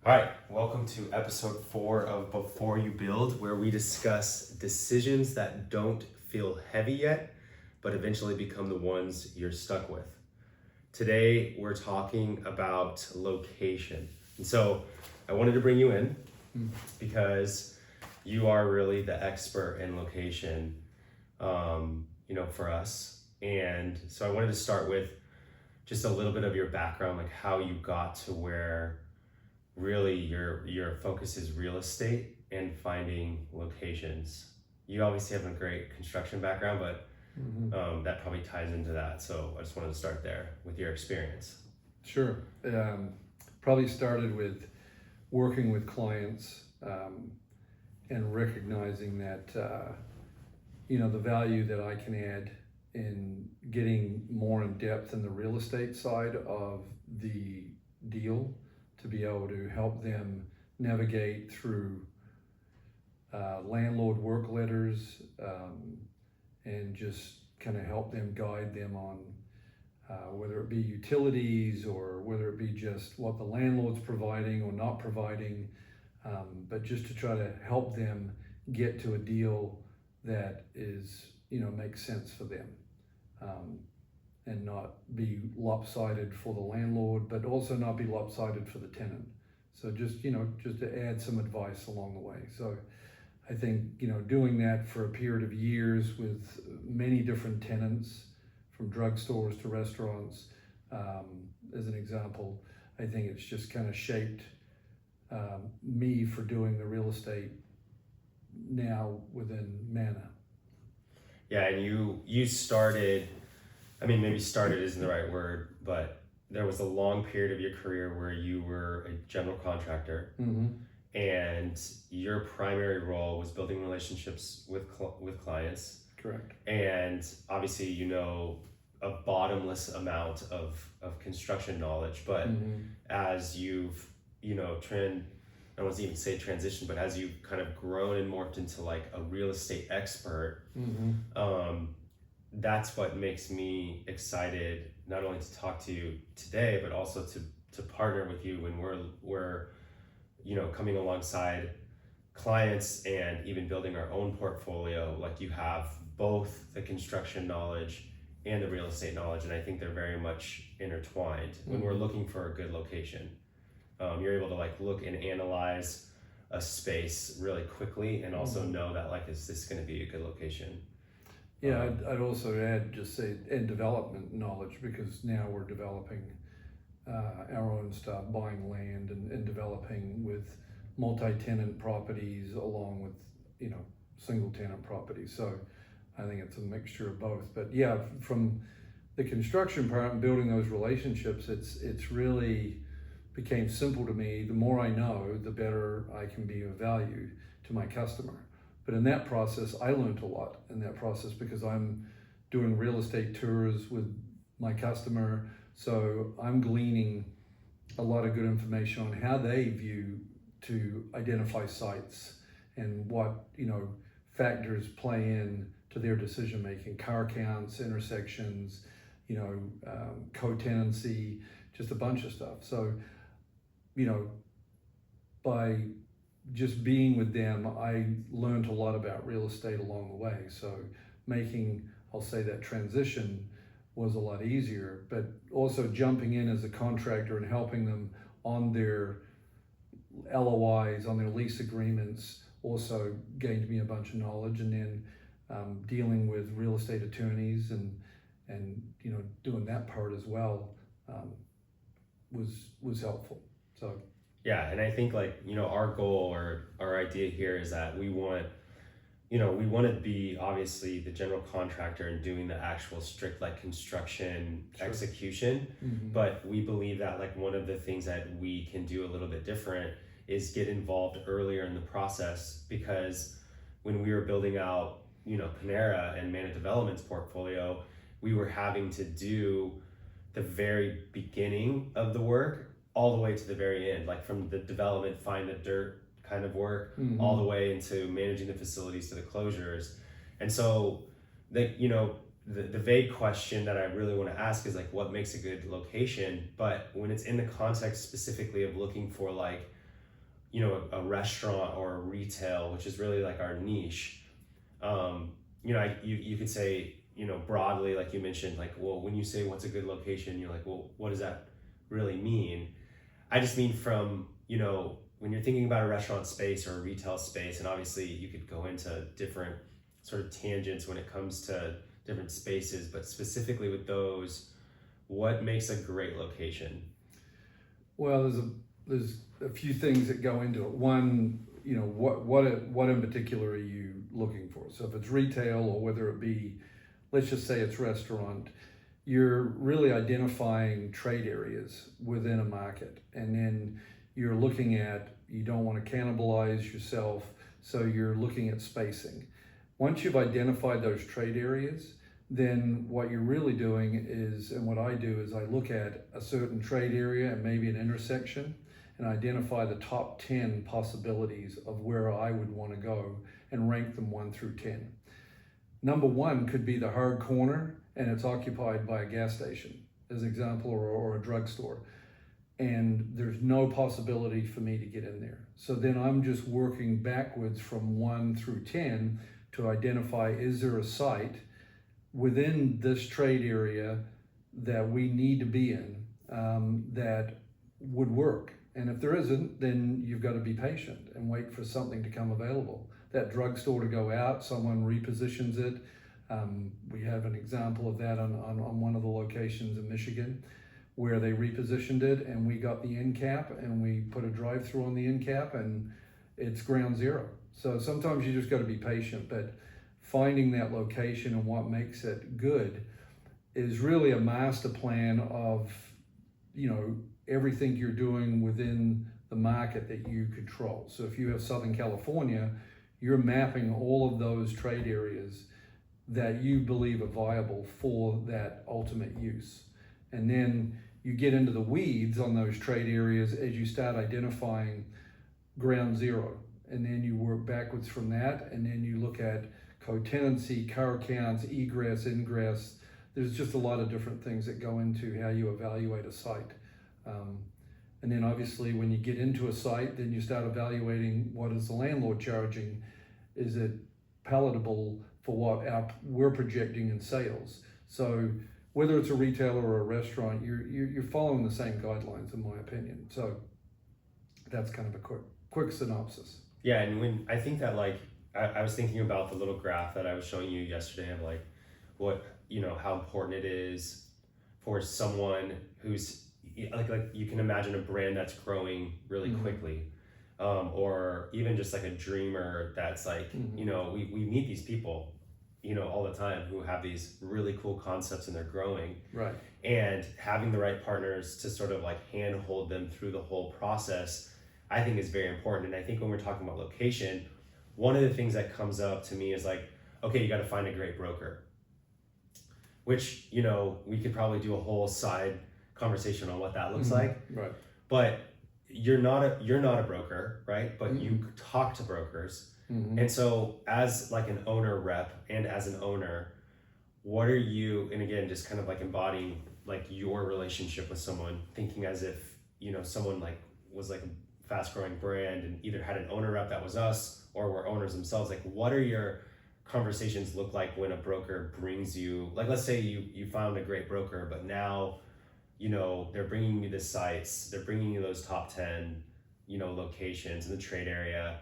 Hi, welcome to episode 4 of Before You Build, where we discuss decisions that don't feel heavy yet, but eventually become the ones you're stuck with. Today, we're talking about location. And so I wanted to bring you in because you are really the expert in location, for us. And so I wanted to start with just a little bit of your background, like how you got to where really your focus is real estate and finding locations. You obviously have a great construction background, but that probably ties into that. So I just wanted to start there with your experience. Sure. Probably started with working with clients and recognizing that the value that I can add in getting more in depth in the real estate side of the deal, to be able to help them navigate through landlord work letters and just kind of help them, guide them on whether it be utilities or whether it be just what the landlord's providing or not providing, but just to try to help them get to a deal that is, makes sense for them. And not be lopsided for the landlord, but also not be lopsided for the tenant. So just to add some advice along the way. So I think, doing that for a period of years with many different tenants, from drugstores to restaurants, as an example, I think it's just kind of shaped me for doing the real estate now within Mana. Yeah, and you started, maybe started isn't the right word, but there was a long period of your career where you were a general contractor, and your primary role was building relationships with clients. Correct. And obviously, a bottomless amount of construction knowledge, but as you've, I don't want to even say transition, but as you've kind of grown and morphed into like a real estate expert, that's what makes me excited, not only to talk to you today, but also to partner with you when we're coming alongside clients and even building our own portfolio. Like, you have both the construction knowledge and the real estate knowledge, and I think they're very much intertwined. When we're looking for a good location, you're able to like look and analyze a space really quickly and also know that, like, is this going to be a good location? Yeah, I'd also add, and development knowledge, because now we're developing our own stuff, buying land and developing with multi-tenant properties along with, single tenant properties. So I think it's a mixture of both. But yeah, from the construction part and building those relationships, it's really became simple to me. The more I know, the better I can be of value to my customer. But in that process, I learned a lot in that process, because I'm doing real estate tours with my customer. So I'm gleaning a lot of good information on how they view to identify sites and what, factors play in to their decision making: car counts, intersections, co-tenancy, just a bunch of stuff. So, by just being with them, I learned a lot about real estate along the way. So making, I'll say, that transition was a lot easier, but also jumping in as a contractor and helping them on their LOIs, on their lease agreements, also gained me a bunch of knowledge. And then dealing with real estate attorneys and doing that part as well was helpful. So yeah, and I think our goal or our idea here is that we want to be obviously the general contractor and doing the actual strict construction execution, but we believe that one of the things that we can do a little bit different is get involved earlier in the process, because when we were building out Panera and Mana Development's portfolio, we were having to do the very beginning of the work all the way to the very end, like from the development, find the dirt kind of work, all the way into managing the facilities to the closures. And so the vague question that I really want to ask is what makes a good location? But when it's in the context specifically of looking for a restaurant or a retail, which is really like our niche, you could say, broadly, like you mentioned, like, well, when you say what's a good location, you're like, well, what does that really mean? I just mean from, when you're thinking about a restaurant space or a retail space, and obviously you could go into different sort of tangents when it comes to different spaces, but specifically with those, what makes a great location? Well, there's a few things that go into it. One, what in particular are you looking for? So if it's retail, or whether it be, let's just say it's restaurant, you're really identifying trade areas within a market, and then you're looking at, you don't want to cannibalize yourself, so you're looking at spacing. Once you've identified those trade areas, then what you're really doing is, and what I do is I look at a certain trade area and maybe an intersection, and identify the top 10 possibilities of where I would want to go and rank them 1 through 10. Number 1 could be the hard corner and it's occupied by a gas station, as an example, or a drugstore. And there's no possibility for me to get in there. So then I'm just working backwards from 1 through 10 to identify, is there a site within this trade area that we need to be in that would work? And if there isn't, then you've got to be patient and wait for something to come available. That drugstore to go out, someone repositions it. We have an example of that on one of the locations in Michigan, where they repositioned it, and we got the end cap and we put a drive-through on the end cap, and it's ground zero. So sometimes you just got to be patient, but finding that location and what makes it good is really a master plan of, everything you're doing within the market that you control. So if you have Southern California, you're mapping all of those trade areas that you believe are viable for that ultimate use. And then you get into the weeds on those trade areas as you start identifying ground zero. And then you work backwards from that, and then you look at co-tenancy, car counts, egress, ingress. There's just a lot of different things that go into how you evaluate a site. And then obviously when you get into a site, then you start evaluating, what is the landlord charging? Is it palatable for what we're projecting in sales? So whether it's a retailer or a restaurant, you're following the same guidelines, in my opinion. So that's kind of a quick synopsis. Yeah, and when I think that, like, I was thinking about the little graph that I was showing you yesterday of like what, how important it is for someone who's like you can imagine a brand that's growing really quickly, or even just like a dreamer that's like, we meet these people, all the time, who have these really cool concepts and they're growing. Right. And having the right partners to sort of like handhold them through the whole process, I think is very important. And I think when we're talking about location, one of the things that comes up to me is like, okay, you got to find a great broker, which, we could probably do a whole side conversation on what that looks like. Right. But you're not a broker, right? But you talk to brokers. And so as like an owner rep and as an owner, what are you, and again, just kind of like embodying like your relationship with someone, thinking as if, someone like was like a fast growing brand and either had an owner rep that was us or were owners themselves. Like, what are your conversations look like when a broker brings you, like, let's say you found a great broker, but now, they're bringing you the sites, they're bringing you those top 10, locations in the trade area.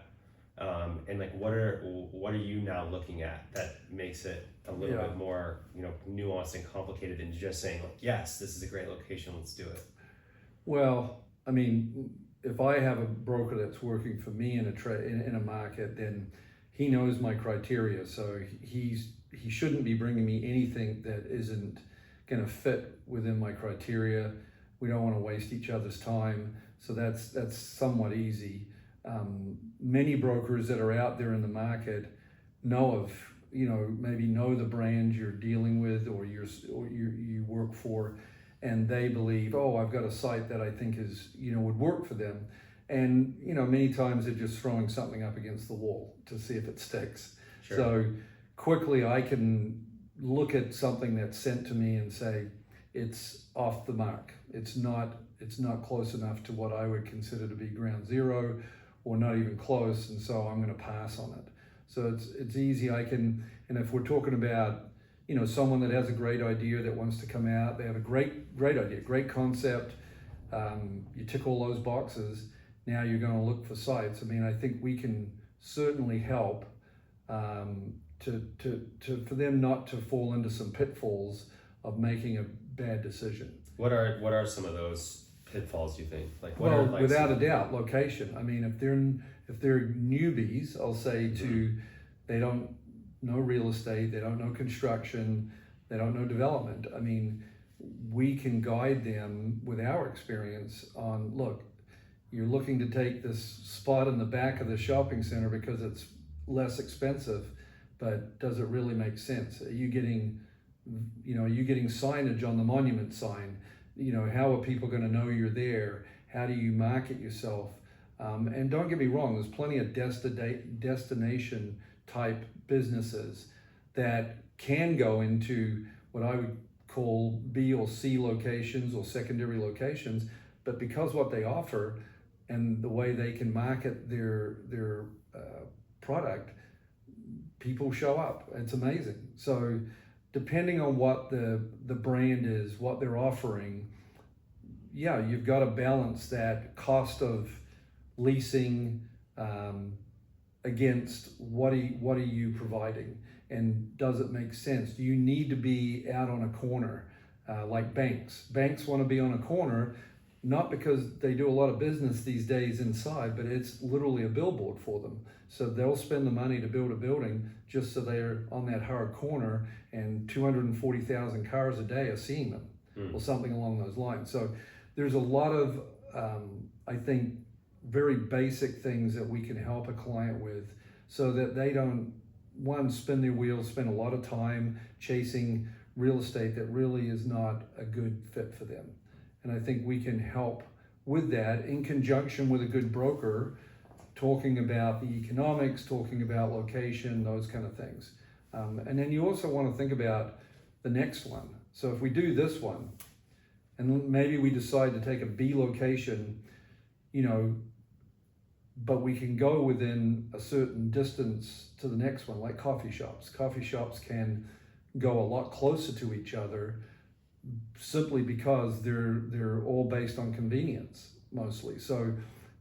And like, what are you now looking at that makes it a little bit more, nuanced and complicated than just saying like, yes, this is a great location, let's do it? Well, I mean, if I have a broker that's working for me in a market, then he knows my criteria. So he shouldn't be bringing me anything that isn't going to fit within my criteria. We don't want to waste each other's time. So that's somewhat easy. Many brokers that are out there in the market maybe know the brand you're dealing with or you work for, and they believe, oh, I've got a site that I think is, would work for them. And, many times they're just throwing something up against the wall to see if it sticks. Sure. So quickly I can look at something that's sent to me and say, it's off the mark. It's not close enough to what I would consider to be ground zero, or not even close, and so I'm going to pass on it. So it's easy. And if we're talking about, someone that has a great idea that wants to come out, they have a great idea, great concept, you tick all those boxes, now you're going to look for sites. I mean, I think we can certainly help for them not to fall into some pitfalls of making a bad decision. What are some of those pitfalls, you think? Without a doubt, location. I mean, if they're newbies, I'll say they don't know real estate, they don't know construction, they don't know development. I mean, we can guide them with our experience on, look, you're looking to take this spot in the back of the shopping center because it's less expensive, but does it really make sense? Are you getting signage on the monument sign? How are people going to know you're there? How do you market yourself? And don't get me wrong, there's plenty of destination type businesses that can go into what I would call B or C locations or secondary locations, but because what they offer and the way they can market their product, people show up. It's amazing. So depending on what the brand is, what they're offering, you've got to balance that cost of leasing against what are you providing, and does it make sense? Do you need to be out on a corner like banks? Banks want to be on a corner, not because they do a lot of business these days inside, but it's literally a billboard for them. So they'll spend the money to build a building just so they're on that hard corner and 240,000 cars a day are seeing them or something along those lines. So there's a lot of, I think, very basic things that we can help a client with so that they don't, one, spin their wheels, spend a lot of time chasing real estate that really is not a good fit for them. And I think we can help with that in conjunction with a good broker, talking about the economics, talking about location, those kind of things. And then you also want to think about the next one. So if we do this one, and maybe we decide to take a B location, but we can go within a certain distance to the next one, like coffee shops. Coffee shops can go a lot closer to each other simply because they're all based on convenience mostly. So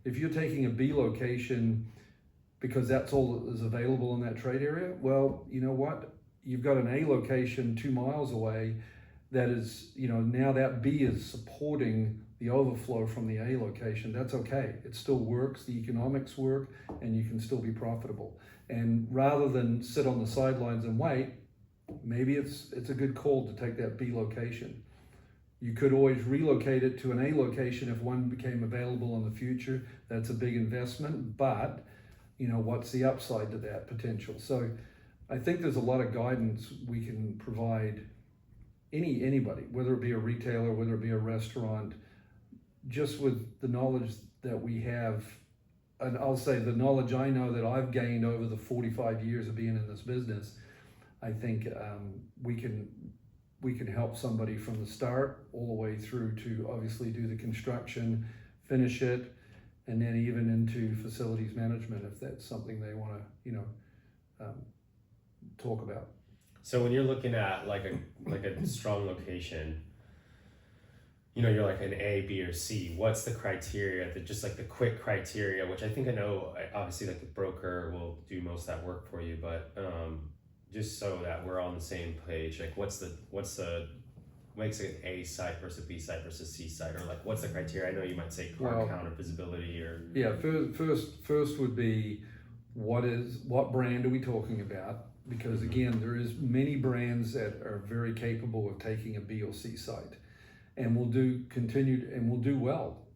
if you're taking a B location because that's all that is available in that trade area, well, you know what? You've got an A location 2 miles away that is, now that B is supporting the overflow from the A location. That's okay. It still works, the economics work, and you can still be profitable. And rather than sit on the sidelines and wait, maybe it's a good call to take that B location. You could always relocate it to an A location if one became available in the future. That's a big investment, but what's the upside to that potential? So I think there's a lot of guidance we can provide anybody, whether it be a retailer, whether it be a restaurant, just with the knowledge that we have. And I'll say the knowledge I know that I've gained over the 45 years of being in this business, I think we can help somebody from the start all the way through to obviously do the construction, finish it, and then even into facilities management if that's something they want to talk about. So when you're looking at like a strong location, you're like an A, B, or C. What's the criteria? Just like the quick criteria, which I think I know. Obviously, like the broker will do most of that work for you, but just so that we're on the same page, like what's the makes it an A site versus a B site versus C site, or like what's the criteria? I know you might say car count or visibility or first would be what brand are we talking about? Because again, there is many brands that are very capable of taking a B or C site, and will do well.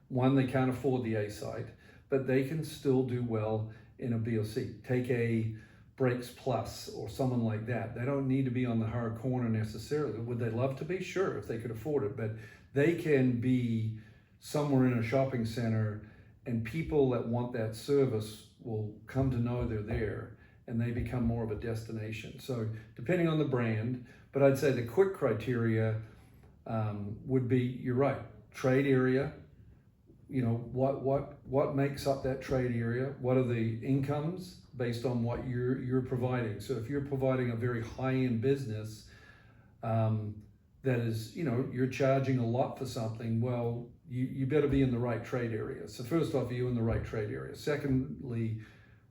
One, they can't afford the A site, but they can still do well in a B or C. Take a Breaks Plus or someone like that. They don't need to be on the hard corner necessarily. Would they love to be? Sure, if they could afford it, but they can be somewhere in a shopping center, and people that want that service will come to know they're there, and they become more of a destination. So depending on the brand, but I'd say the quick criteria would be, you're right, trade area, what makes up that trade area? What are the incomes based on what you're providing? So if you're providing a very high-end business, that is, you're charging a lot for something, well, you better be in the right trade area. So first off, are you in the right trade area? Secondly,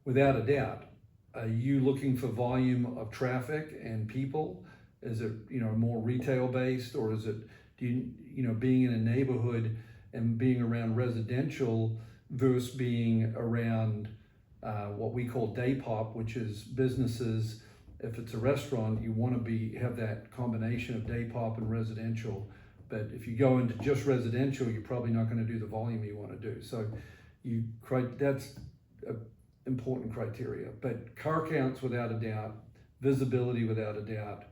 without a doubt, are you looking for volume of traffic and people? Is it, more retail based, or is it, being in a neighborhood and being around residential versus being around what we call day pop, which is businesses. If it's a restaurant, you want to have that combination of day pop and residential. But if you go into just residential, you're probably not going to do the volume you want to do. So that's an important criteria. But car counts without a doubt, visibility without a doubt,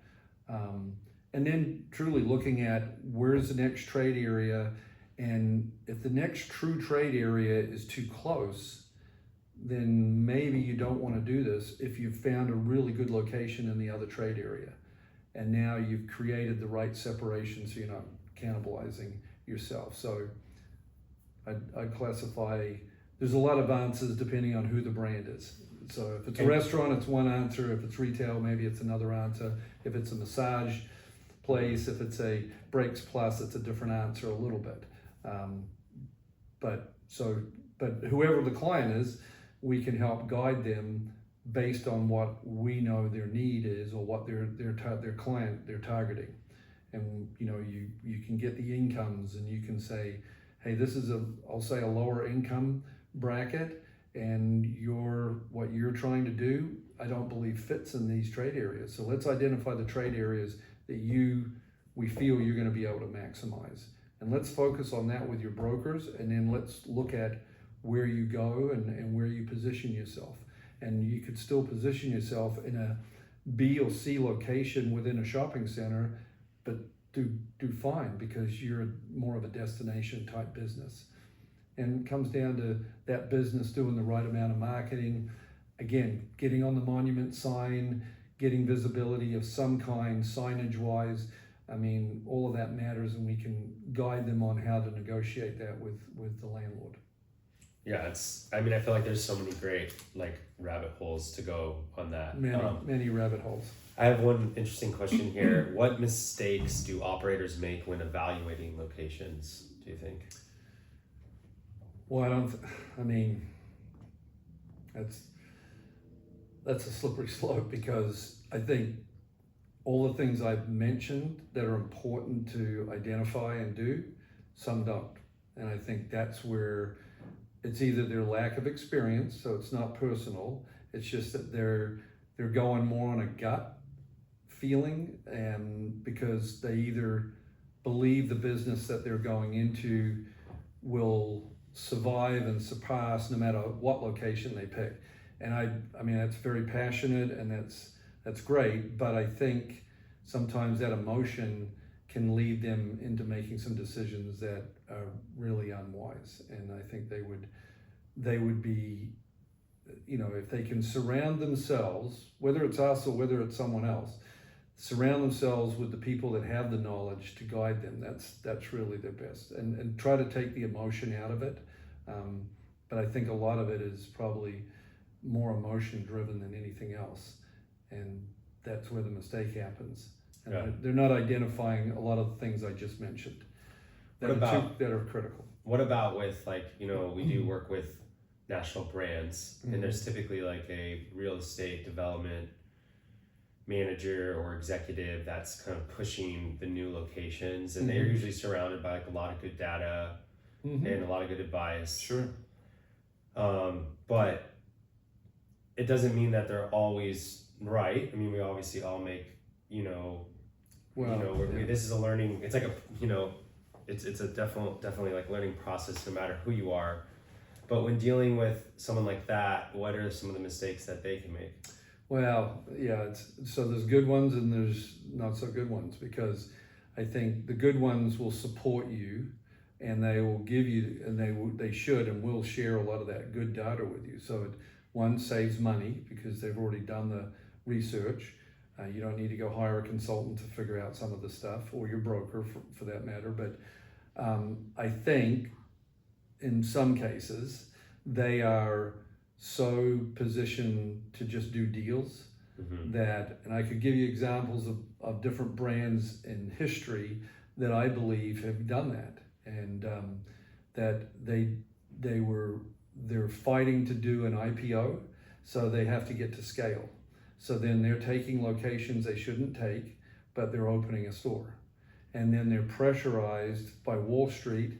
and then truly looking at where's the next trade area. And if the next true trade area is too close, then maybe you don't want to do this if you've found a really good location in the other trade area. And now you've created the right separation so you're not cannibalizing yourself. So I'd classify, there's a lot of answers depending on who the brand is. So if it's a restaurant, it's one answer. If it's retail, maybe it's another answer. If it's a massage place, if it's a Breaks Plus, it's a different answer a little bit. But whoever the client is, we can help guide them based on what we know their need is, or what their client they're targeting. And you can get the incomes, and you can say, hey, this is I'll say a lower income bracket, and what you're trying to do, I don't believe fits in these trade areas. So let's identify the trade areas that we feel you're going to be able to maximize. And let's focus on that with your brokers, and then let's look at where you go and where you position yourself. And you could still position yourself in a B or C location within a shopping center, but do fine because you're more of a destination type business. And it comes down to that business doing the right amount of marketing. Again, getting on the monument sign, getting visibility of some kind, signage wise. I mean, all of that matters, and we can guide them on how to negotiate that with the landlord. Yeah, I feel like there's so many great rabbit holes to go on that. Many rabbit holes. I have one interesting question here. What mistakes do operators make when evaluating locations, do you think? Well, that's a slippery slope, because I think all the things I've mentioned that are important to identify and do, some don't. And I think that's where it's either their lack of experience, so it's not personal, it's just that they're going more on a gut feeling, and because they either believe the business that they're going into will survive and surpass no matter what location they pick. And I mean that's very passionate, and that's great, but I think sometimes that emotion can lead them into making some decisions that are really unwise. And I think they would be, if they can surround themselves, whether it's us or whether it's someone else, surround themselves with the people that have the knowledge to guide them. That's really their best, and try to take the emotion out of it. But I think a lot of it is probably more emotion driven than anything else, and that's where the mistake happens. And yeah. They're not identifying a lot of the things I just mentioned that are critical. What about with we do work with national brands, Mm-hmm. and there's typically a real estate development manager or executive that's kind of pushing the new locations, and they're usually surrounded by a lot of good data and a lot of good advice. Sure. But it doesn't mean that they're always right. I mean, we obviously all make, this is a learning, it's it's a definitely learning process no matter who you are. But when dealing with someone like that, what are some of the mistakes that they can make? Well, yeah, so there's good ones and there's not so good ones, because I think the good ones will support you, and they will give you, and they should and will share a lot of that good data with you. So one saves money because they've already done the research. You don't need to go hire a consultant to figure out some of the stuff, or your broker for that matter. But I think in some cases, they are so positioned to just do deals that, and I could give you examples of different brands in history that I believe have done that, and that they're fighting to do an IPO, so they have to get to scale. So then they're taking locations they shouldn't take, but they're opening a store. And then they're pressurized by Wall Street.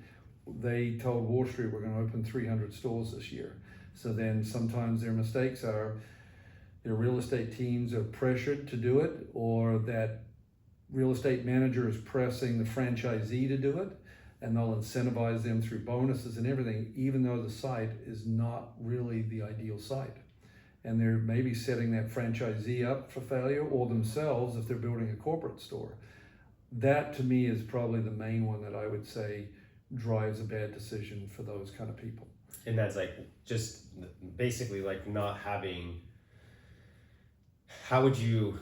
They told Wall Street we're going to open 300 stores this year. So then sometimes their mistakes are their real estate teams are pressured to do it, or that real estate manager is pressing the franchisee to do it, and they'll incentivize them through bonuses and everything, even though the site is not really the ideal site. And they're maybe setting that franchisee up for failure, or themselves if they're building a corporate store. That to me is probably the main one that I would say drives a bad decision for those kind of people. And that's like just basically like not having. How would you?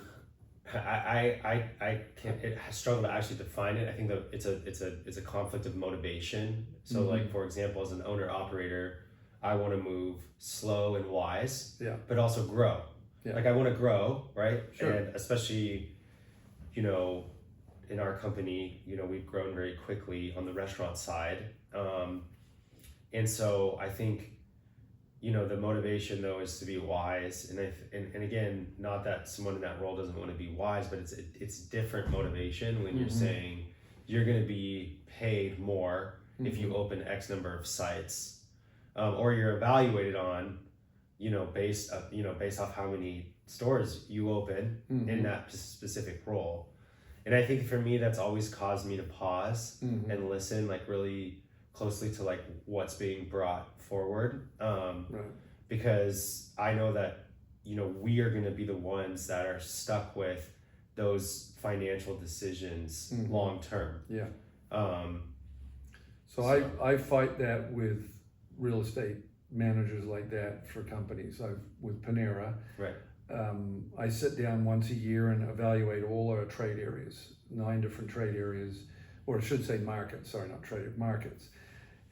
I can't. I struggle to actually define it. I think that it's a conflict of motivation. So like for example, as an owner operator, I want to move slow and wise, but also grow. Like I want to grow, right? Sure. And especially, in our company, we've grown very quickly on the restaurant side. And so I think, the motivation though is to be wise. And again, not that someone in that role doesn't want to be wise, but it's different motivation when you're saying you're going to be paid more if you open X number of sites, or you're evaluated on, based off how many stores you open in that specific role. And I think for me, that's always caused me to pause and listen, like really closely to like what's being brought forward, because I know that we are going to be the ones that are stuck with those financial decisions long term. So I fight that with real estate managers like that for companies. With Panera, I sit down once a year and evaluate all our trade areas, 9 different trade areas, or I should say markets, sorry, not trade, markets.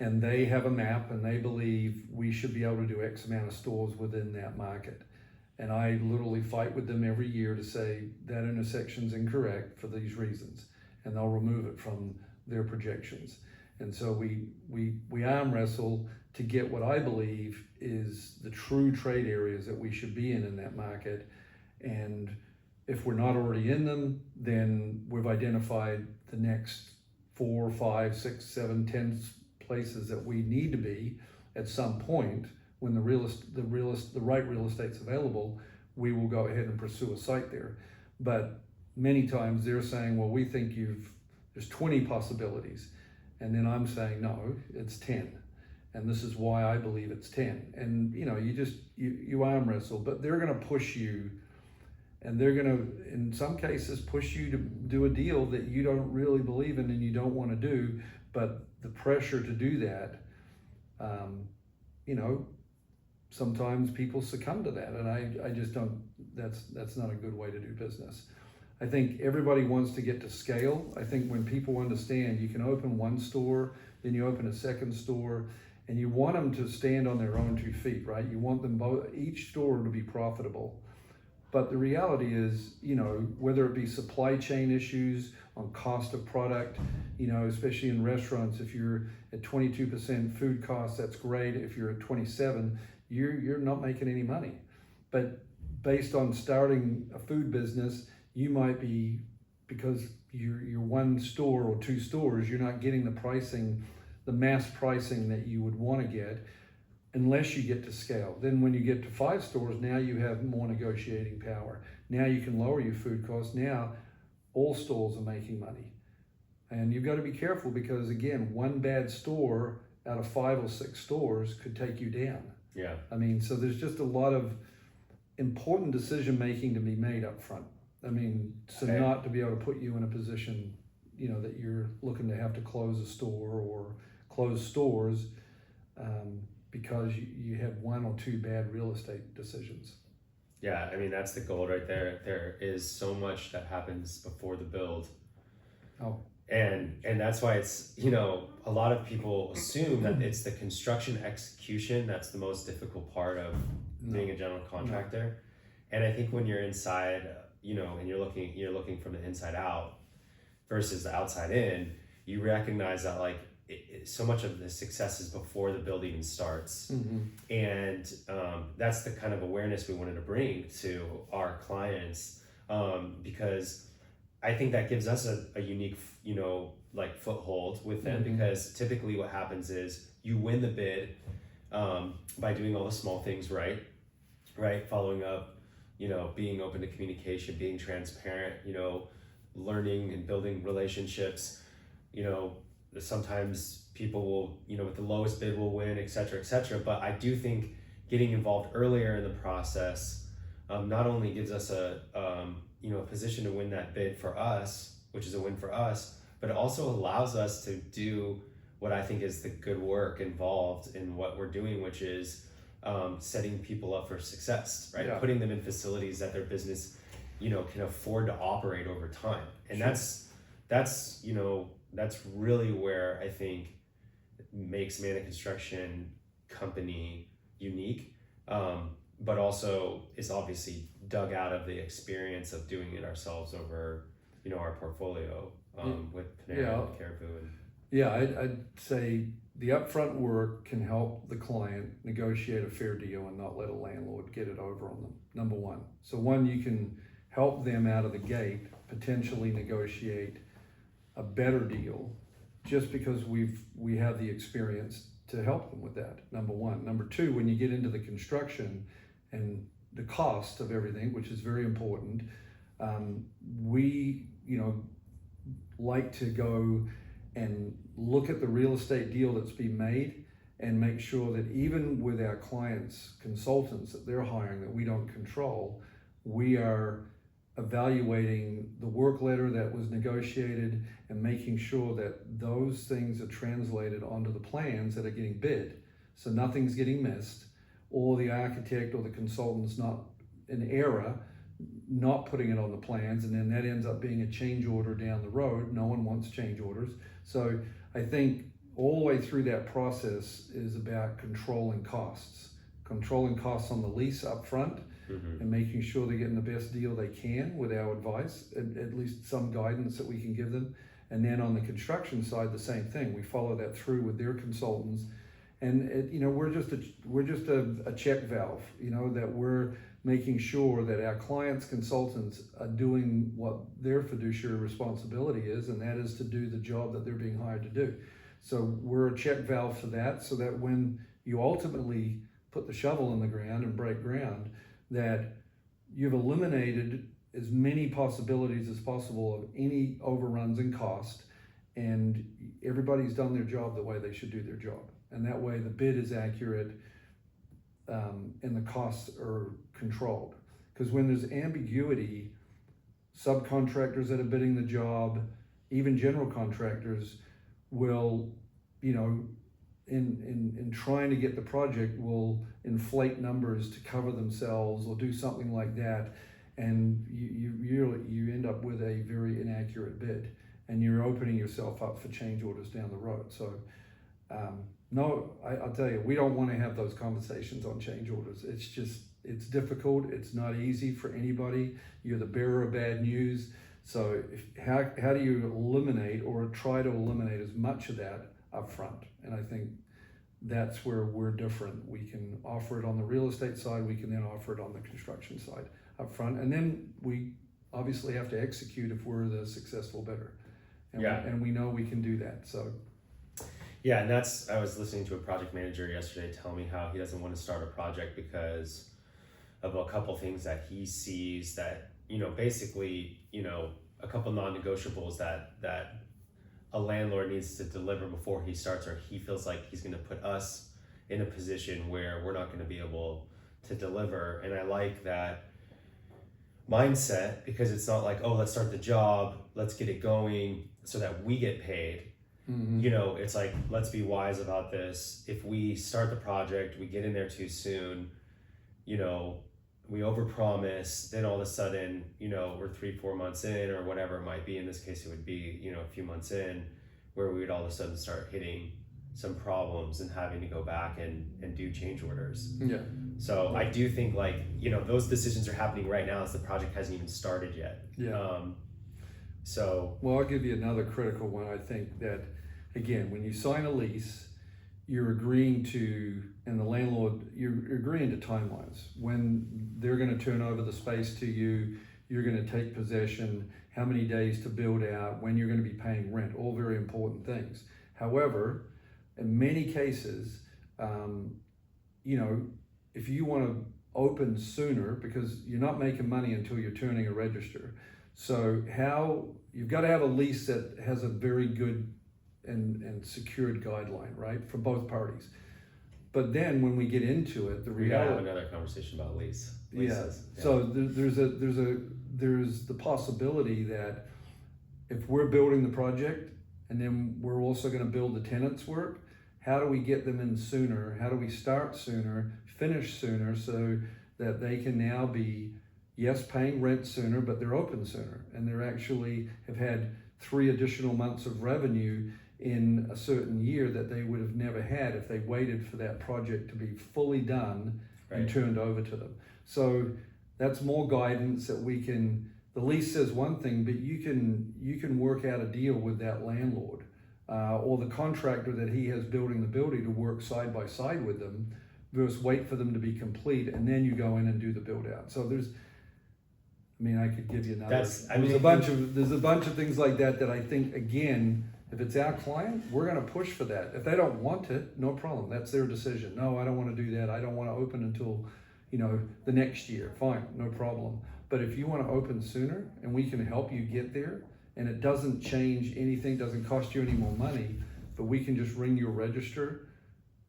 And they have a map and they believe we should be able to do X amount of stores within that market. And I literally fight with them every year to say that intersection's incorrect for these reasons. And they'll remove it from their projections. And so we arm wrestle to get what I believe is the true trade areas that we should be in that market. And if we're not already in them, then we've identified the next 4, 5, 6, 7, 10 places that we need to be at some point when the right real estate's available. We will go ahead and pursue a site there. But many times they're saying, well, we think there's 20 possibilities. And then I'm saying, no, it's 10. And this is why I believe it's 10. And you arm wrestle, but they're going to push you, and they're going to, in some cases, push you to do a deal that you don't really believe in and you don't want to do. But the pressure to do that, sometimes people succumb to that. And I just don't, that's not a good way to do business. I think everybody wants to get to scale. I think when people understand you can open one store, then you open a second store, and you want them to stand on their own 2 feet, right? You want them both, each store to be profitable. But the reality is, whether it be supply chain issues on cost of product, especially in restaurants, if you're at 22% food costs, that's great. If you're at 27, you're not making any money. But based on starting a food business, you might be, because you're one store or 2 stores, you're not getting the pricing, the mass pricing that you would want to get unless you get to scale. Then when you get to 5 stores, now you have more negotiating power. Now you can lower your food costs. Now all stores are making money. And you've got to be careful because, again, one bad store out of 5 or 6 stores could take you down. Yeah. I mean, so there's just a lot of important decision making to be made up front. I mean, so not to be able to put you in a position, that you're looking to have to close a store or close stores because you had 1 or 2 bad real estate decisions. Yeah, I mean, that's the goal right there. There is so much that happens before the build. Oh, And that's why it's, you know, a lot of people assume that it's the construction execution that's the most difficult part of being a general contractor. And I think when you're inside, you know, and you're looking from the inside out versus the outside in, you recognize that like so much of the success is before the build even starts. And that's the kind of awareness we wanted to bring to our clients, because I think that gives us a unique, you know, like foothold with them, because typically what happens is you win the bid by doing all the small things right, following up, you know, being open to communication, being transparent, you know, learning and building relationships. You know, sometimes people will, you know, with the lowest bid will win, et cetera, but I do think getting involved earlier in the process not only gives us a you know, a position to win that bid for us, which is a win for us, but it also allows us to do what I think is the good work involved in what we're doing, which is setting people up for success, right? Yeah. Putting them in facilities that their business, you know, can afford to operate over time. And that's, you know, that's really where I think makes Mana Construction Company unique, but also is obviously dug out of the experience of doing it ourselves over, you know, our portfolio with Panera and Caribou. I'd say the upfront work can help the client negotiate a fair deal and not let a landlord get it over on them, number one. So one, you can help them out of the gate potentially negotiate a better deal just because we have the experience to help them with that, number one. Number two, when you get into the construction and the cost of everything, which is very important, we, you know, like to go and look at the real estate deal that's been made and make sure that even with our clients' consultants that they're hiring that we don't control, we are evaluating the work letter that was negotiated and making sure that those things are translated onto the plans that are getting bid. So nothing's getting missed, or the architect or the consultant's not in error, not putting it on the plans, and then that ends up being a change order down the road. No one wants change orders. So I think all the way through that process is about controlling costs on the lease up front, and making sure they're getting the best deal they can with our advice, at least some guidance that we can give them. And then on the construction side, the same thing. We follow that through with their consultants, and you know, we're just a check valve. You know, that we're making sure that our clients' consultants are doing what their fiduciary responsibility is, and that is to do the job that they're being hired to do. So we're a check valve for that, so that when you ultimately put the shovel in the ground and break ground, that you've eliminated as many possibilities as possible of any overruns in cost, and everybody's done their job the way they should do their job. And that way the bid is accurate, and the costs are controlled. Because when there's ambiguity, subcontractors that are bidding the job, even general contractors will, you know, in trying to get the project, will inflate numbers to cover themselves or do something like that, and you end up with a very inaccurate bid, and you're opening yourself up for change orders down the road. So no, I'll tell you, we don't want to have those conversations on change orders. It's difficult. It's not easy for anybody. You're the bearer of bad news. So how do you eliminate or try to eliminate as much of that up front? And I think that's where we're different. We can offer it on the real estate side. We can then offer it on the construction side up front. And then we obviously have to execute if we're the successful bidder. And we know we can do that. So. Yeah, and I was listening to a project manager yesterday tell me how he doesn't want to start a project because of a couple things that he sees that, you know, basically, you know, a couple non-negotiables that a landlord needs to deliver before he starts, or he feels like he's going to put us in a position where we're not going to be able to deliver. And I like that mindset, because it's not like, oh, let's start the job, let's get it going so that we get paid. You know, it's like, let's be wise about this. If we start the project, we get in there too soon, you know, we overpromise, then all of a sudden, you know, we're 3-4 months in or whatever it might be. In this case, it would be, you know, a few months in where we would all of a sudden start hitting some problems and having to go back and do change orders. Yeah. So I do think, like, you know, those decisions are happening right now as the project hasn't even started yet. Yeah. So. Well, I'll give you another critical one. I think that, again, when you sign a lease, you're agreeing to, and the landlord, you're agreeing to timelines. When they're going to turn over the space to you, you're going to take possession, how many days to build out, when you're going to be paying rent, all very important things. However, in many cases, you know, if you want to open sooner, because you're not making money until you're turning a register. So you've got to have a lease that has a very good and secured guideline, right, for both parties. But then when we get into it, the reality. We gotta have another conversation about leases. Yeah. So there's the possibility that if we're building the project and then we're also going to build the tenants' work, how do we get them in sooner? How do we start sooner, finish sooner, so that they can now be, yes, paying rent sooner, but they're open sooner, and they're actually have had 3 additional months of revenue in a certain year that they would have never had if they waited for that project to be fully done and turned over to them. So that's more guidance that we can. The lease says one thing, but you can work out a deal with that landlord or the contractor that he has building the building to work side by side with them, versus wait for them to be complete and then you go in and do the build out. So I could give you another. There's a bunch of things like that I think, again, if it's our client, we're going to push for that. If they don't want it, no problem. That's their decision. No, I don't want to do that. I don't want to open until, you know, the next year. Fine, no problem. But if you want to open sooner and we can help you get there, and it doesn't change anything, doesn't cost you any more money, but we can just ring your register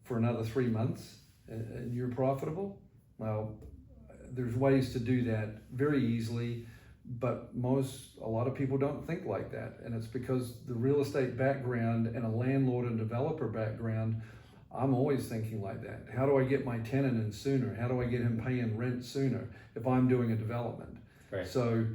for another 3 months and you're profitable, well, there's ways to do that very easily. But a lot of people don't think like that. And it's because the real estate background and a landlord and developer background, I'm always thinking like that. How do I get my tenant in sooner? How do I get him paying rent sooner if I'm doing a development? Right. So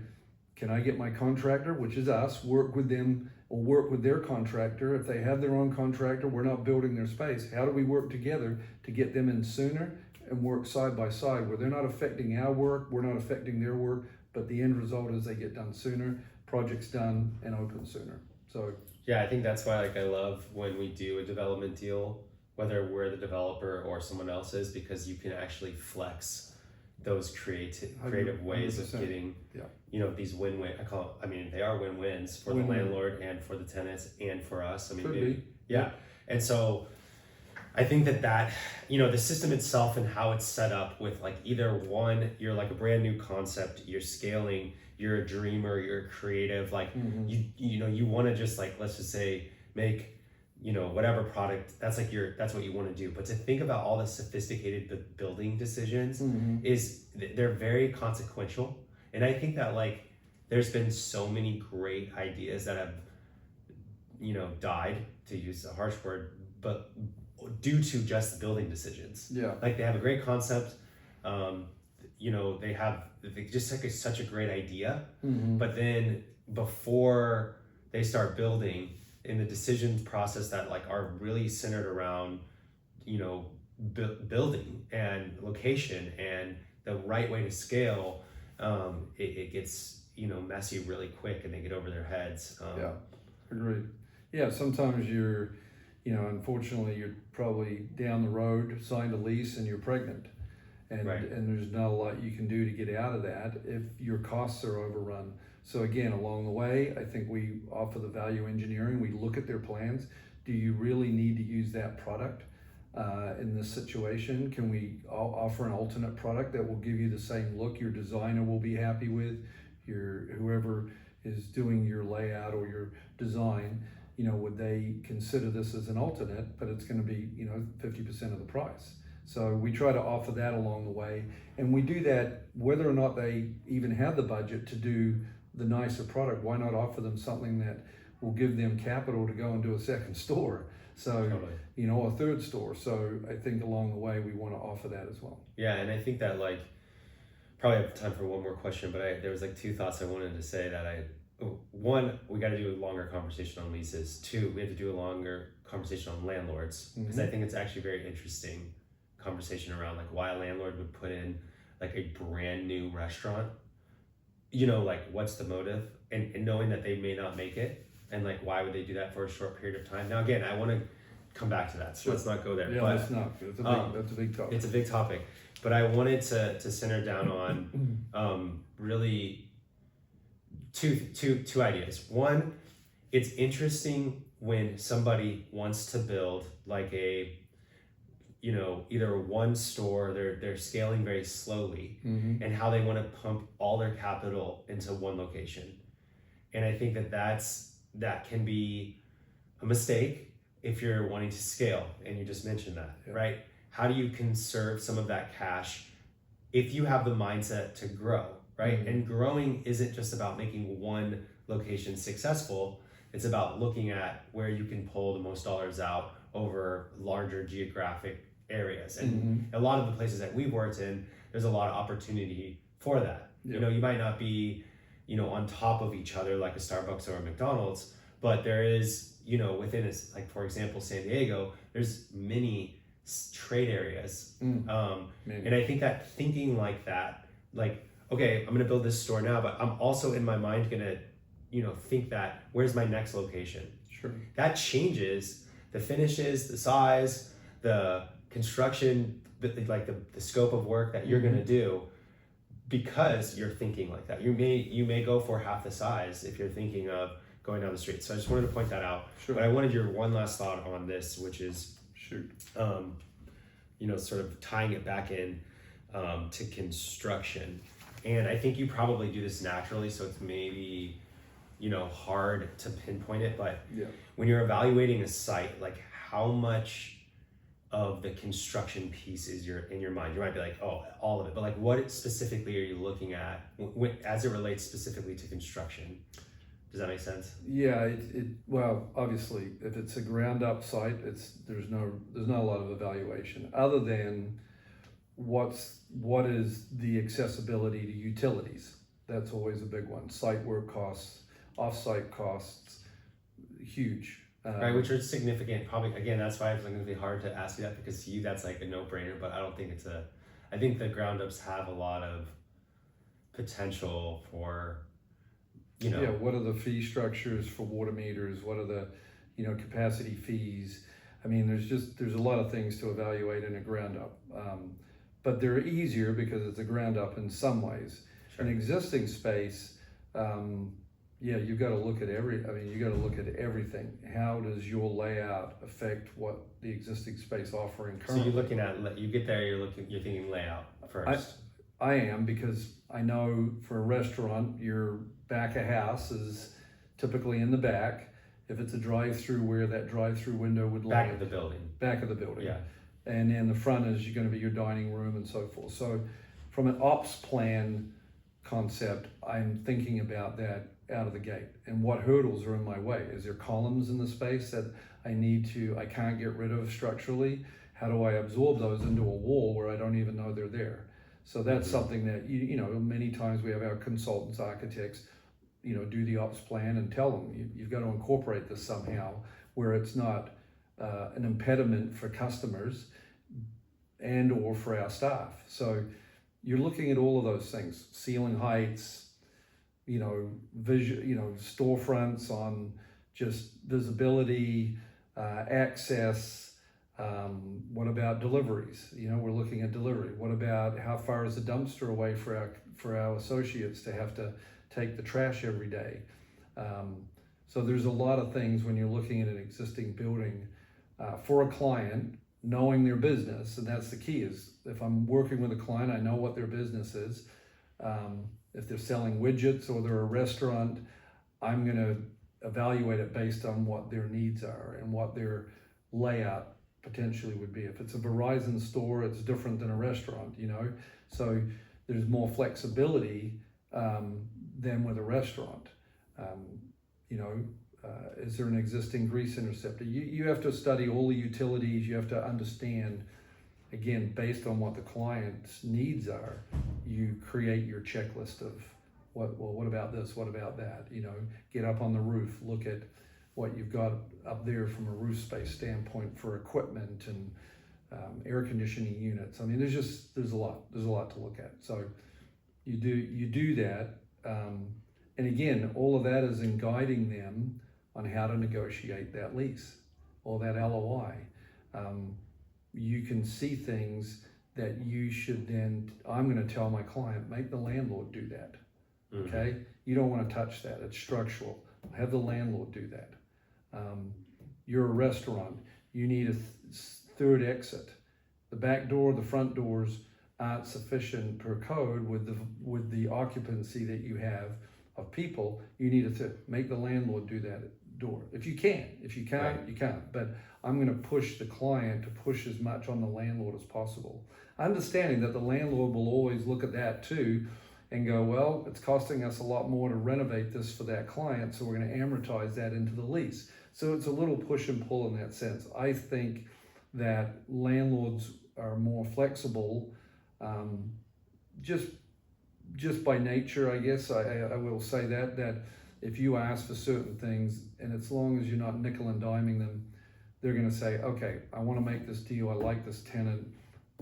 can I get my contractor, which is us, work with them or work with their contractor? If they have their own contractor, we're not building their space. How do we work together to get them in sooner and work side by side where they're not affecting our work, we're not affecting their work, but the end result is they get done sooner, project's done, and open sooner. So yeah, I think that's why, like, I love when we do a development deal, whether we're the developer or someone else is, because you can actually flex those creative ways 100%. of getting, Yeah. you know, these win-win. They are win-wins for the landlord and for the tenants and for us. I mean, Could be. Yeah. And so I think that, you know, the system itself and how it's set up with, like, either one, you're like a brand new concept, you're scaling, you're a dreamer, you're a creative, like, you know, you want to just, like, let's just say make, you know, whatever product, that's what you want to do. But to think about all the sophisticated building decisions they're very consequential. And I think that, like, there's been so many great ideas that have, you know, died, to use a harsh word, but due to just building decisions. Yeah. Like, they have a great concept, you know, they just like such a great idea, but then before they start building, in the decision process that, like, are really centered around, you know, building and location and the right way to scale, it gets, you know, messy really quick, and they get over their heads. Yeah, agreed. Yeah, sometimes you're, you know, unfortunately, you're probably down the road, signed a lease, and you're pregnant. And, and there's not a lot you can do to get out of that if your costs are overrun. So again, along the way, I think we offer the value engineering. We look at their plans. Do you really need to use that product in this situation? Can we offer an alternate product that will give you the same look your designer will be happy with, whoever is doing your layout or your design? You know, would they consider this as an alternate, but it's going to be, you know, 50% of the price? So we try to offer that along the way, and we do that whether or not they even have the budget to do the nicer product. Why not offer them something that will give them capital to go and do a second store? So, you know, a third store. So I think along the way we want to offer that as well. Yeah, and I think that, like, probably have time for one more question, but there was like two thoughts I wanted to say that one, we got to do a longer conversation on leases. Two, we have to do a longer conversation on landlords, because I think it's actually very interesting conversation around like why a landlord would put in like a brand new restaurant, like what's the motive, and knowing that they may not make it, and like why would they do that for a short period of time. Now again, I want to come back to that, so let's not go there. Yeah, but let's not. That's a big topic. It's a big topic, but I wanted to center down on really two ideas. One, it's interesting when somebody wants to build like a, either one store, they're scaling very slowly, and how they want to pump all their capital into one location. And I think that can be a mistake if you're wanting to scale, and you just mentioned that, right? How do you conserve some of that cash if you have the mindset to grow, right? And growing isn't just about making one location successful. It's about looking at where you can pull the most dollars out over larger geographic areas. And a lot of the places that we've worked in, there's a lot of opportunity for that. You might not be, on top of each other like a Starbucks or a McDonald's, but there is, within it, like for example, San Diego, there's many trade areas. And I think that thinking like that, like, okay, I'm gonna build this store now, but I'm also in my mind gonna, think that where's my next location? Sure. That changes the finishes, the size, the construction, like the scope of work that you're gonna do, because you're thinking like that. You may go for half the size if you're thinking of going down the street. So I just wanted to point that out. Sure. But I wanted your one last thought on this, which is, shoot, sort of tying it back in to construction. And I think you probably do this naturally, so it's maybe, hard to pinpoint it, but when you're evaluating a site, like how much of the construction piece is in your mind? You might be like, oh, all of it, but like what specifically are you looking at as it relates specifically to construction? Does that make sense? Yeah, well, obviously, if it's a ground up site, there's not a lot of evaluation other than what is the accessibility to utilities. That's always a big one. Site work costs, off-site costs, huge. Right, which are significant. Probably, again, that's why it's going to be hard to ask you that, because to you that's like a no-brainer, but I don't think I think the ground ups have a lot of potential for, Yeah, what are the fee structures for water meters? What are the, capacity fees? I mean, there's a lot of things to evaluate in a ground up. But they're easier because it's a ground up in some ways. Sure. An existing space, you've got to look at everything. How does your layout affect what the existing space offering currently? So you're looking at, you get there, you're thinking layout first. I am, because I know for a restaurant, your back of house is typically in the back. If it's a drive-through, where that drive-through window would lie. Back of the building. Back of the building. Yeah. And then the front is going to be your dining room and so forth. So from an ops plan concept, I'm thinking about that out of the gate, and what hurdles are in my way. Is there columns in the space that I can't get rid of structurally? How do I absorb those into a wall where I don't even know they're there? So that's something that, many times we have our consultants, architects, do the ops plan and tell them, you've got to incorporate this somehow where it's not an impediment for customers and or for our staff. So you're looking at all of those things: ceiling heights, storefronts on just visibility, access. What about deliveries? We're looking at delivery. What about how far is the dumpster away for our associates to have to take the trash every day? So there's a lot of things when you're looking at an existing building for a client, knowing their business, and that's the key. Is if I'm working with a client, I know what their business is. If they're selling widgets or they're a restaurant, I'm going to evaluate it based on what their needs are and what their layout potentially would be. If it's a Verizon store, it's different than a restaurant, so there's more flexibility than with a restaurant. Is there an existing grease interceptor? You have to study all the utilities. You have to understand, again, based on what the client's needs are, you create your checklist of what about this, what about that, get up on the roof, look at what you've got up there from a roof space standpoint for equipment and air conditioning units. I mean, there's a lot to look at. So you do that, and again, all of that is in guiding them on how to negotiate that lease or that LOI. You can see things that you should then, I'm going to tell my client, make the landlord do that. Okay? You don't want to touch that. It's structural. Have the landlord do that. You're a restaurant. You need a third exit. The back door, the front doors aren't sufficient per code with the occupancy that you have of people. You need to make the landlord do that door. If you can. If you can't, right, you can't. But I'm going to push the client to push as much on the landlord as possible. Understanding that the landlord will always look at that too and go, well, it's costing us a lot more to renovate this for that client, so we're going to amortize that into the lease. So it's a little push and pull in that sense. I think that landlords are more flexible, just by nature, I guess. I will say that if you ask for certain things, and as long as you're not nickel and diming them, they're going to say, okay, I want to make this deal. I like this tenant.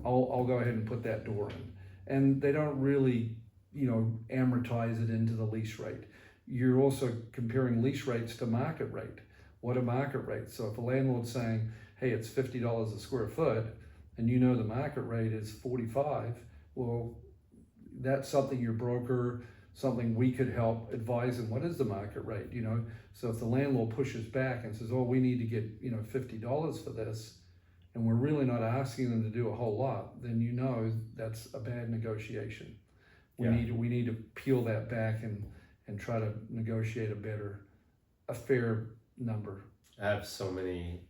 I'll go ahead and put that door in. And they don't really, amortize it into the lease rate. You're also comparing lease rates to market rate. What are market rates? So if a landlord's saying, hey, it's $50 a square foot, and the market rate is 45, well, that's something your broker, something we could help advise them. What is the market rate? So if the landlord pushes back and says, oh, we need to get $50 for this, and we're really not asking them to do a whole lot, then that's a bad negotiation. We need to peel that back and try to negotiate a fair number. I have so many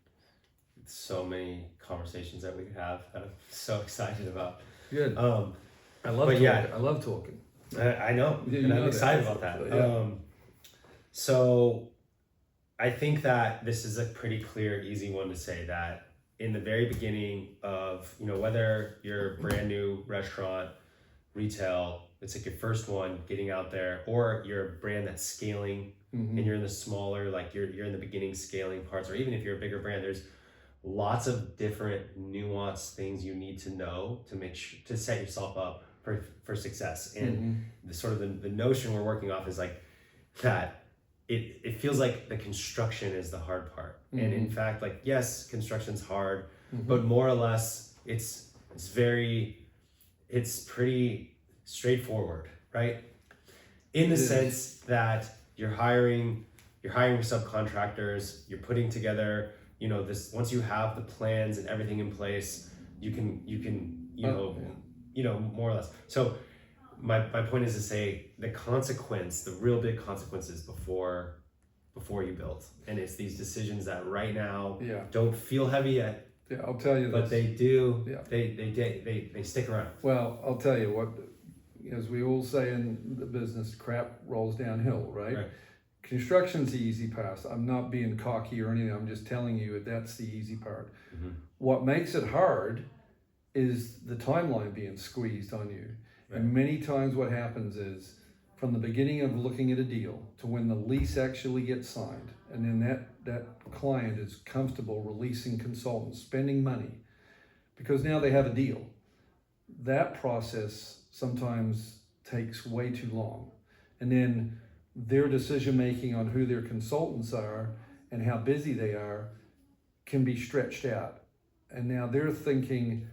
conversations that we could have that I'm so excited about. Good. I love talking. I love talking. I know, and I'm excited about that. Yeah. So I think that this is a pretty clear, easy one to say, that in the very beginning of, whether you're a brand new restaurant, retail, it's like your first one getting out there, or you're a brand that's scaling, and you're in the smaller, like you're in the beginning scaling parts, or even if you're a bigger brand, there's lots of different nuanced things you need to know to make sure to set yourself up for success. And the sort of the notion we're working off is like that it feels like the construction is the hard part. And in fact, like, yes, construction's hard, but more or less it's pretty straightforward, right? In the sense that you're hiring subcontractors, you're putting together, this, once you have the plans and everything in place, you can more or less. So my point is to say the real big consequences before you build. And it's these decisions that right now don't feel heavy yet. Yeah, I'll tell you but this. They do. Yeah. They stick around. Well, I'll tell you what, as we all say in the business, crap rolls downhill, right? Construction's the easy part. I'm not being cocky or anything. I'm just telling you that's the easy part. What makes it hard is the timeline being squeezed on you. And many times what happens is, from the beginning of looking at a deal to when the lease actually gets signed, and then that client is comfortable releasing consultants, spending money, because now they have a deal. That process sometimes takes way too long. And then their decision making on who their consultants are and how busy they are can be stretched out. And now they're thinking,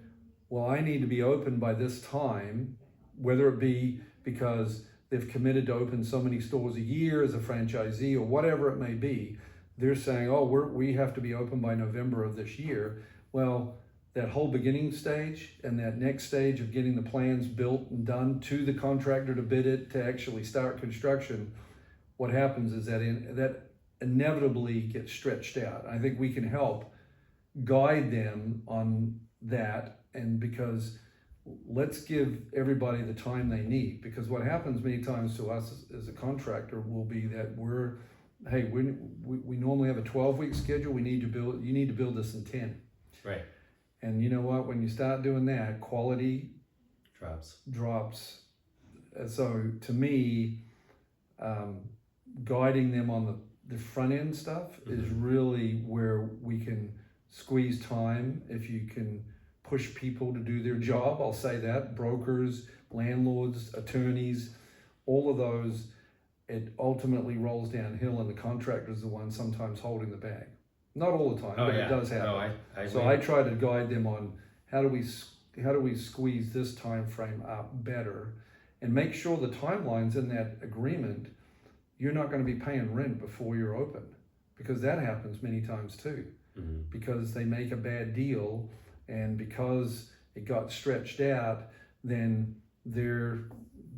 well, I need to be open by this time, whether it be because they've committed to open so many stores a year as a franchisee or whatever it may be. They're saying, oh, we have to be open by November of this year. Well, that whole beginning stage and that next stage of getting the plans built and done to the contractor to bid it, to actually start construction, what happens is that inevitably gets stretched out. I think we can help guide them on that, and because let's give everybody the time they need, because what happens many times to us as a contractor will be that we normally have a 12-week schedule. You need to build this in 10. Right. And you know what? When you start doing that, quality drops, so to me, guiding them on the front end stuff is really where we can squeeze time. If you can push people to do their job, I'll say that, brokers, landlords, attorneys, all of those, it ultimately rolls downhill and the contractor's the one sometimes holding the bag. Not all the time, but it does happen. No, I So I try to guide them on how do we squeeze this time frame up better, and make sure the timelines in that agreement, you're not going to be paying rent before you're open, because that happens many times too. Because they make a bad deal, and because it got stretched out, then they're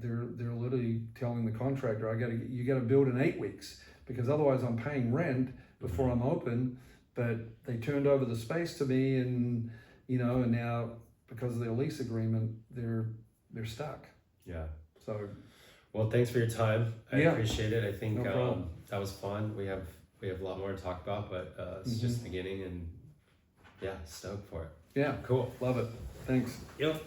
literally telling the contractor, you got to build in 8 weeks, because otherwise I'm paying rent before I'm open. But they turned over the space to me, and and now because of their lease agreement, they're stuck. Yeah. So, well, thanks for your time. I appreciate it. I think No that was fun. We have a lot more to talk about, but it's just the beginning, and stoked for it. Yeah, Cool. love it. Thanks. Yep.